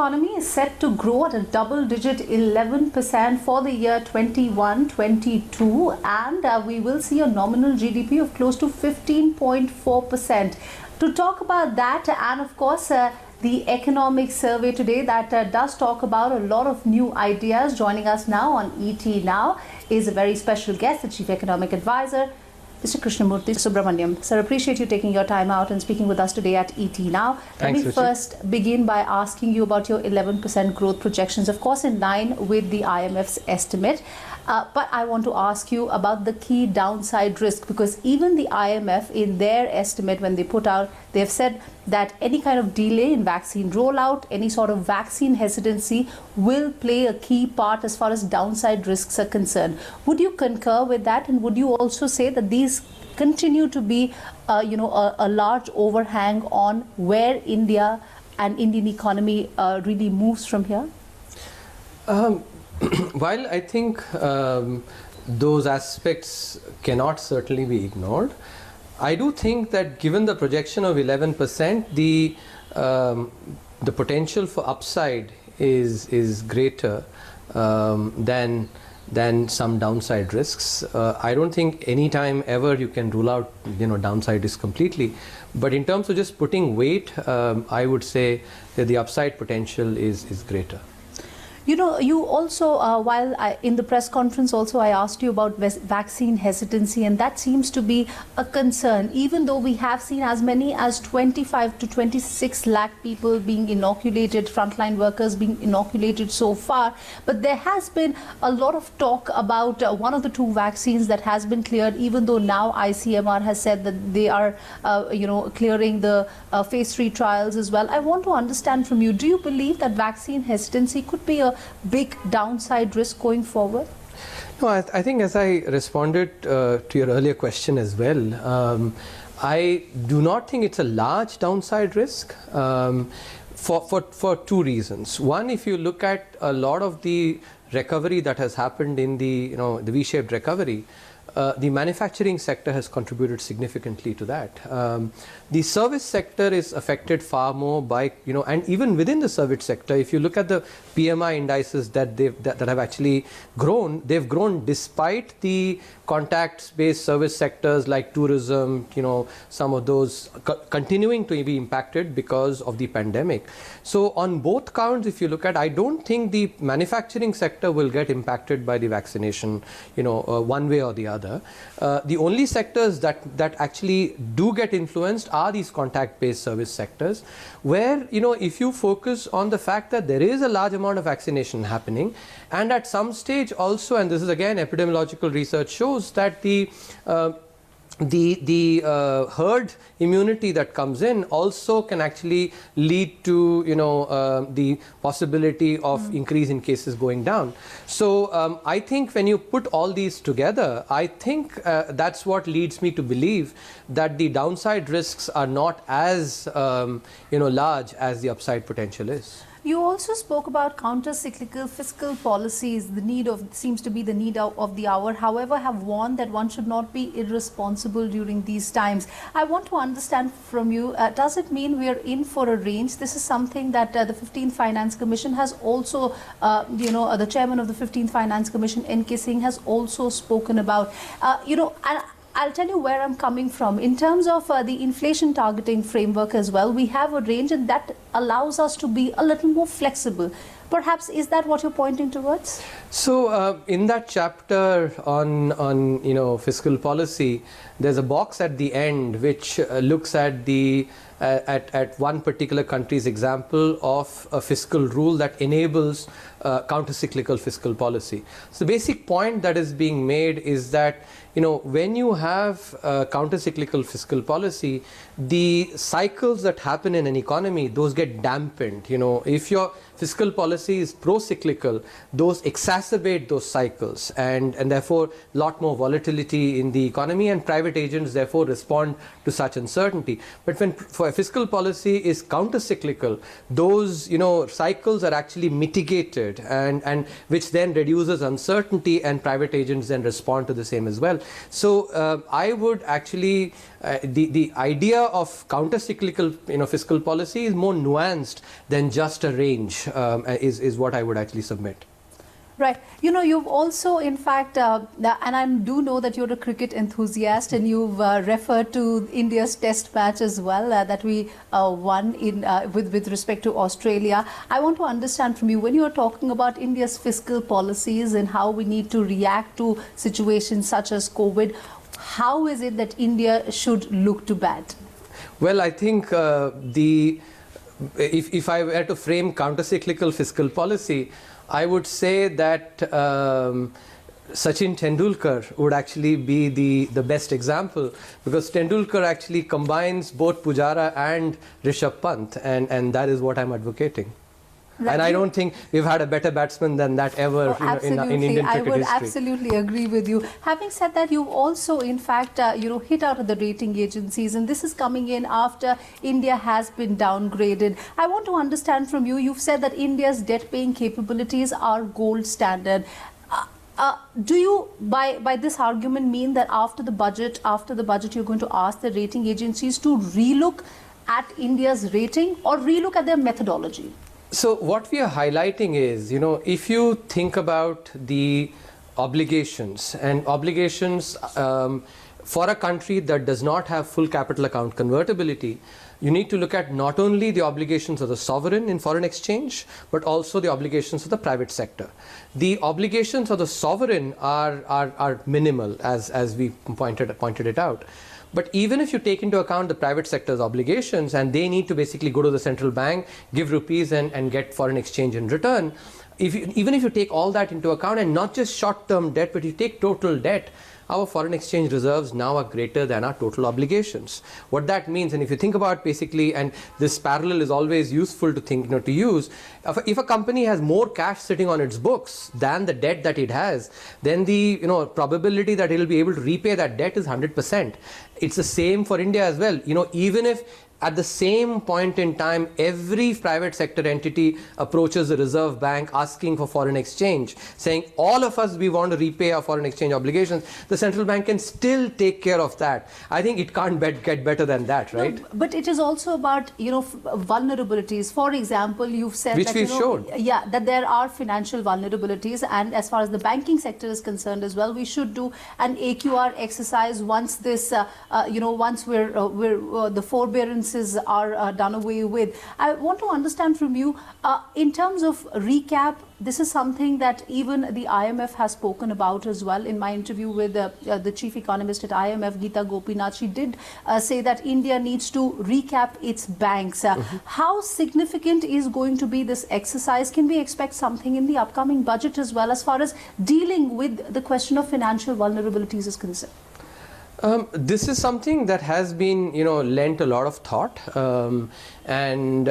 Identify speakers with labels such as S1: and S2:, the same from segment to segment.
S1: economy is set to grow at a double-digit 11% for the year 21-22, and we will see a nominal GDP of close to 15.4%. To talk about that, and of course, the economic survey today that does talk about a lot of new ideas. Joining us now on ET Now is a very special guest, the Chief Economic Advisor, Mr. Krishnamurthy Subramanian. Sir, appreciate you taking your time out and speaking with us today at ET Now.
S2: Thanks,
S1: Let me
S2: Ruchi.
S1: first begin by asking you about your 11% growth projections, of course in line with the IMF's estimate. But I want to ask you about the key downside risk, because even the IMF in their estimate, when they put out, they've said that any kind of delay in vaccine rollout, any sort of vaccine hesitancy will play a key part as far as downside risks are concerned. Would you concur with that? And would you also say that these continue to be, a large overhang on where India and Indian economy really moves from here?
S2: While I think those aspects cannot certainly be ignored, I do think that given the projection of 11%, the potential for upside is greater than some downside risks. I don't think any time ever you can rule out downside risk completely, but in terms of just putting weight, I would say that the upside potential is greater.
S1: You also, in the press conference also, I asked you about vaccine hesitancy, and that seems to be a concern, even though we have seen as many as 25 to 26 lakh people being inoculated, frontline workers being inoculated so far. But there has been a lot of talk about one of the two vaccines that has been cleared, even though now ICMR has said that they are, clearing the phase 3 trials as well. I want to understand from you, do you believe that vaccine hesitancy could be a big downside risk going forward?
S2: No, I think as I responded to your earlier question as well, I do not think it's a large downside risk for two reasons. One, if you look at a lot of the recovery that has happened in the V-shaped recovery, the manufacturing sector has contributed significantly to that. The service sector is affected far more by, and even within the service sector, if you look at the PMI indices that have actually grown, they've grown despite the contact-based service sectors like tourism, some of those continuing to be impacted because of the pandemic. So on both counts, if you look at, I don't think the manufacturing sector will get impacted by the vaccination, one way or the other. The only sectors that actually do get influenced are these contact-based service sectors, where, if you focus on the fact that there is a large amount of vaccination happening, and at some stage also, and this is again epidemiological research shows that the herd immunity that comes in also can actually lead to the possibility of increase in cases going down. So I think when you put all these together, I think that's what leads me to believe that the downside risks are not as large as the upside potential is.
S1: You also spoke about counter-cyclical fiscal policies. Seems to be the need of the hour. However, have warned that one should not be irresponsible during these times. I want to understand from you, does it mean we are in for a range? This is something that the 15th Finance Commission has also, the chairman of the 15th Finance Commission, N.K. Singh, has also spoken about. I'll tell you where I'm coming from. In terms of the inflation targeting framework as well, we have a range, and that allows us to be a little more flexible. Perhaps, is that what you're pointing towards?
S2: So in that chapter on fiscal policy, there's a box at the end which looks at at one particular country's example of a fiscal rule that enables counter-cyclical fiscal policy. So the basic point that is being made is that when you have counter-cyclical fiscal policy, the cycles that happen in an economy, those get dampened. If your fiscal policy is pro-cyclical, those exacerbate those cycles, and therefore a lot more volatility in the economy, and private agents therefore respond to such uncertainty. But when, for a fiscal policy is counter-cyclical, those cycles are actually mitigated, and which then reduces uncertainty, and private agents then respond to the same as well. So I would actually the idea of counter-cyclical fiscal policy is more nuanced than just a range, is what I would actually submit.
S1: Right. You've also, in fact, and I do know that you're a cricket enthusiast, and you've referred to India's test match as well that we won with respect to Australia. I want to understand from you, when you're talking about India's fiscal policies and how we need to react to situations such as COVID, how is it that India should look to bat?
S2: Well, I think if I were to frame counter-cyclical fiscal policy, I would say that Sachin Tendulkar would actually be the best example, because Tendulkar actually combines both Pujara and Rishabh Pant, and that is what I'm advocating. Right. And I don't think we've had a better batsman than that ever in Indian cricket history.
S1: I would absolutely agree with you. Having said that, you've also, in fact, hit out of the rating agencies, and this is coming in after India has been downgraded. I want to understand from you, you've said that India's debt-paying capabilities are gold standard. Do you, by this argument, mean that after the budget, you're going to ask the rating agencies to relook at India's rating or relook at their methodology?
S2: So what we are highlighting is, if you think about the obligations, and obligations for a country that does not have full capital account convertibility, you need to look at not only the obligations of the sovereign in foreign exchange, but also the obligations of the private sector. The obligations of the sovereign are minimal, as we pointed it out. But even if you take into account the private sector's obligations, and they need to basically go to the central bank, give rupees and get foreign exchange in return, even if you take all that into account, and not just short-term debt, but you take total debt, our foreign exchange reserves now are greater than our total obligations. What that means, and if you think about basically, and this parallel is always useful to think, to use, if a company has more cash sitting on its books than the debt that it has, then the probability that it will be able to repay that debt is 100%. It's the same for India as well. Even if at the same point in time, every private sector entity approaches the Reserve Bank asking for foreign exchange, saying all of us, we want to repay our foreign exchange obligations, the central bank can still take care of that. I think it can't get better than that, right?
S1: No, but it is also about, vulnerabilities. For example, you've said
S2: which
S1: that,
S2: we showed.
S1: Yeah, that there are financial vulnerabilities, and as far as the banking sector is concerned as well, we should do an AQR exercise once this, once the forbearance are done away with. I want to understand from you, in terms of recap, this is something that even the IMF has spoken about as well. In my interview with the chief economist at IMF, Geeta Gopinath, she did say that India needs to recap its banks. How significant is going to be this exercise? Can we expect something in the upcoming budget as well, as far as dealing with the question of financial vulnerabilities is concerned?
S2: This is something that has been, lent a lot of thought, and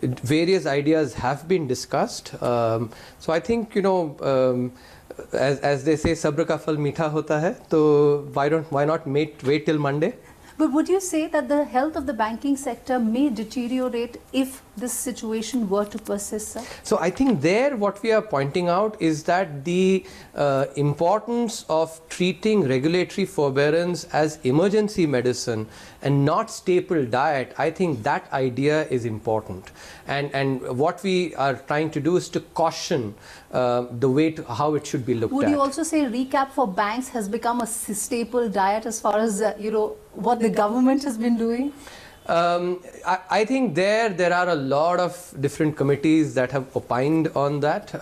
S2: various ideas have been discussed. So I think, as they say, sabr ka phal meetha hota hai. So why not wait till Monday?
S1: But would you say that the health of the banking sector may deteriorate if this situation were to persist, sir?
S2: So I think there what we are pointing out is that the importance of treating regulatory forbearance as emergency medicine and not staple diet, I think that idea is important. And what we are trying to do is to caution the way how it should be looked at.
S1: Would you also say recap for banks has become a staple diet as far as, what the government has been doing?
S2: I think there are a lot of different committees that have opined on that.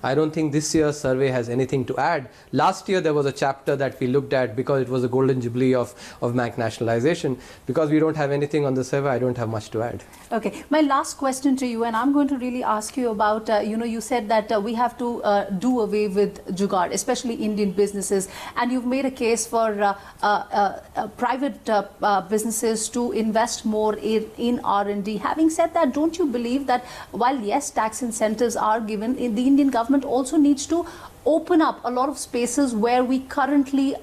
S2: I don't think this year's survey has anything to add. Last year there was a chapter that we looked at because it was a golden jubilee of bank nationalization. Because we don't have anything on the survey, I don't have much to add.
S1: Okay, my last question to you, and I'm going to really ask you about, you said that we have to do away with jugaad, especially Indian businesses, and you've made a case for private businesses to invest more in R&D. Having said that, don't you believe that while yes, tax incentives are given, the Indian government also needs to open up a lot of spaces where we currently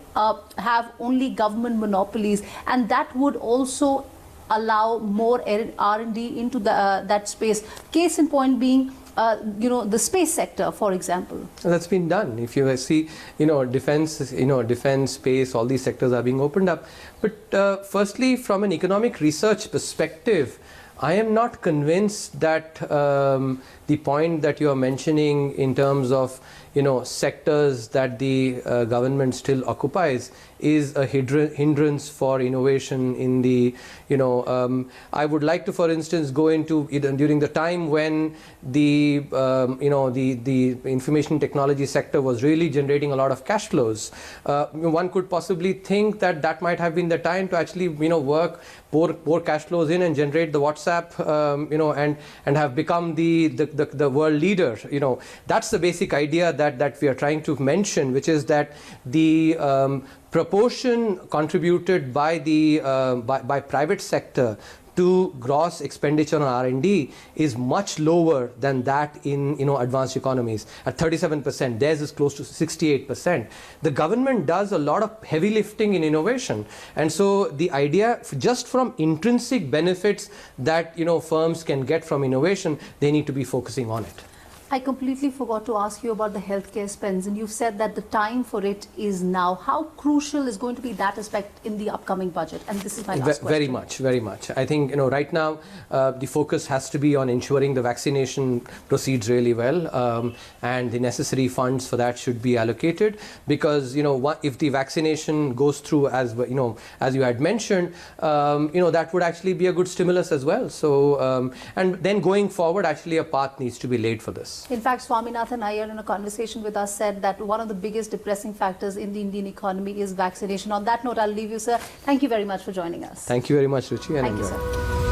S1: have only government monopolies, and that would also allow more R&D into that space. Case in point being, the space sector, for example.
S2: That's been done. If you see, defense, space, all these sectors are being opened up. But firstly, from an economic research perspective, I am not convinced that the point that you are mentioning in terms of sectors that the government still occupies is a hindrance for innovation in the I would like to, for instance, go into during the time when the the information technology sector was really generating a lot of cash flows. One could possibly think that that might have been the time to actually work pour cash flows in and generate the WhatsApp and have become the world leader. That's the basic idea that we are trying to mention, which is that the proportion contributed by the by private sector to gross expenditure on R&D is much lower than that in advanced economies at 37%. Theirs is close to 68%. The government does a lot of heavy lifting in innovation, and so the idea, just from intrinsic benefits that firms can get from innovation, they need to be focusing on it.
S1: I completely forgot to ask you about the healthcare spends, and you've said that the time for it is now. How crucial is going to be that aspect in the upcoming budget? And this is my last question.
S2: Very much, very much. I think right now the focus has to be on ensuring the vaccination proceeds really well, and the necessary funds for that should be allocated, because if the vaccination goes through as you had mentioned, that would actually be a good stimulus as well. So and then going forward, actually a path needs to be laid for this.
S1: In fact, Swaminathan Iyer, in a conversation with us, said that one of the biggest depressing factors in the Indian economy is vaccination. On that note, I'll leave you, sir. Thank you very much for joining us.
S2: Thank you very much, Ruchi.
S1: Thank you, sir.